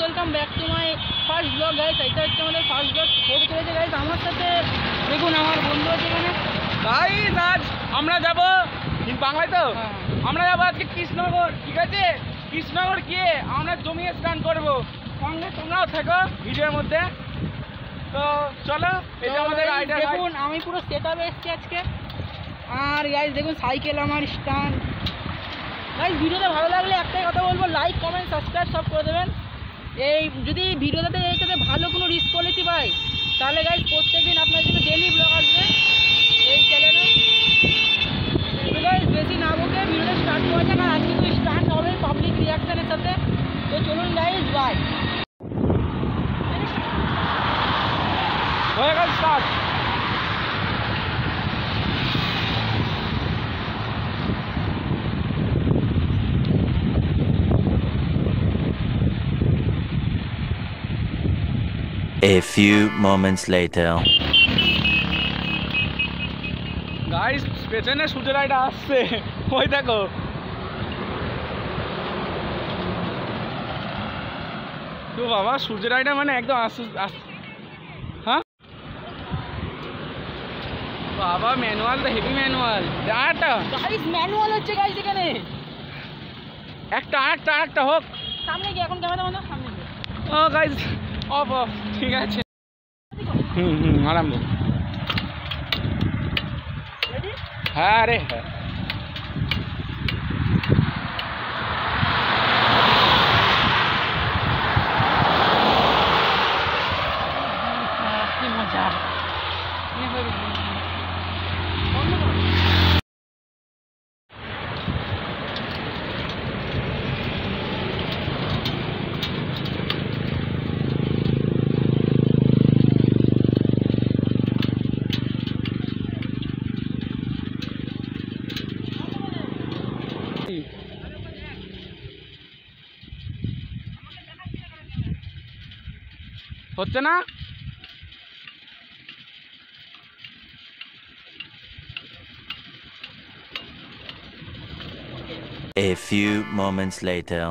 Welcome back to my first blog guys. এটা হচ্ছে আমাদের ফার্স্ট ব্লগ হতে চলেছে গাইস। আমার সাথে দেখুন আমার বন্ধু আছে এখানে গাইস। আজ আমরা যাব বাংলায় তো আমরা যাবো আজকে কৃষ্ণনগর, ঠিক আছে? কৃষ্ণনগর গিয়ে আমরা জমিয়ে স্নান করবো। সঙ্গে তোমরাও থাকো ভিডিওর মধ্যে। তো চলো, এই যে আমাদের আইডিয়া। দেখুন আমি পুরো সেট আপে এসেছি আজকে। আর গাইস দেখুন সাইকেল আমার স্ট্যান্ড। গাইস ভিডিওটা ভালো লাগলে একটাই কথা বলবো, লাইক কমেন্ট সাবস্ক্রাইব সব করে দেবেন। এই যদি ভিডিওটাতে এইটাতে ভালো কোনো রিস্ক কোয়ালিটি পাই তাহলে গাইস প্রত্যেকদিন আপনার জন্য ডেইলি ব্লগ আসবে এই চ্যানেলে। তো গাইস বেশি না বকে ভিডিওটা স্টার্ট করা যাক। আর আজকে তো স্টার্ট হবে পাবলিক রিয়াকশনের সাথে। তো চলুন গাইস, বাই। হয়ে গেল start. A few moments later. Guys পেছনে সূর্য রাইড আসছে, ওই দেখো। তো বাবা সূর্য রাইডা মানে একদম হ্যাঁ বাবা, ম্যানুয়াল তো হেভি ম্যানুয়াল। একটা গাইস ম্যানুয়াল হচ্ছে গাইস এখানে। একটা হোক সামনে গিয়ে এখন ক্যামেরা বন্ধ, সামনে গিয়ে। ও গাইস অফ, ঠিক আছে। আরাম। রেডি? হ্যাঁ রে হ্যাঁ। কি মজা। হচ্ছে না? A few moments later.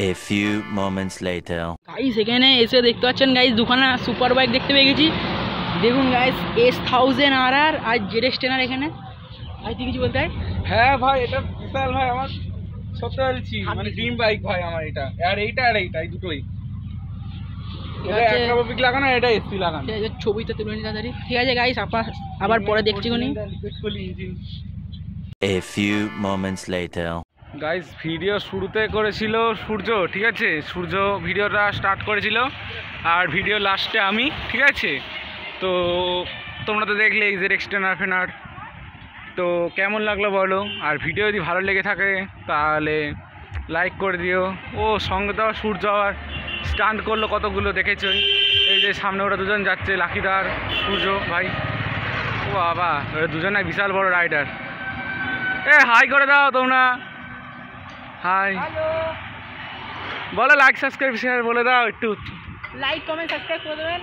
A few moments later. Guys এখানে এসে দেখতে পাচ্ছেন গাইস দুখানা সুপার বাইক দেখতে পেয়ে গেছি। দেখুন গাইস S1000RR আর ZX10R এখানে। ভাই তুই কিছু বলতে হয়? হ্যাঁ ভাই, এটা বিশাল ভাই, আমার সত্যি বলছি, মানে ড্রিম বাইক ভাই আমার এটা। আর এইটা এই দুটোই, এটা একটা পিক লাগানো, এটা এসপি লাগানো। ঠিক আছে, ছবিটা তুলে নি তাড়াতাড়ি। ঠিক আছে গাইস, আবার পরে দেখছি কোনি। A few moments later. Guys video শুরুতে করেছিল সূর্য, ঠিক আছে? সূর্য ভিডিওটা স্টার্ট করেছিল আর ভিডিও লাস্টে আমি, ঠিক আছে? তো তোমরা তো দেখলে এই যে ZX10R। তো কেমন লাগলো বলো? আর ভিডিও যদি ভালো লেগে থাকে তাহলে লাইক করে দিও। ও সঙ্গে তো সূর্য আবার স্টান্ট করলো কতগুলো, দেখেছো? এই যে সামনে ওরা দুজন যাচ্ছে, লাকিদার সূর্য ভাই। ও বাবা, ওরা দুজনে বিশাল বড় রাইডার। হাই করে দাও তোমরা, হাই বলো। লাইক সাবস্ক্রাইব শেয়ার বলে দাও একটু। লাইক কমেন্ট সাবস্ক্রাইব করে দেবেন।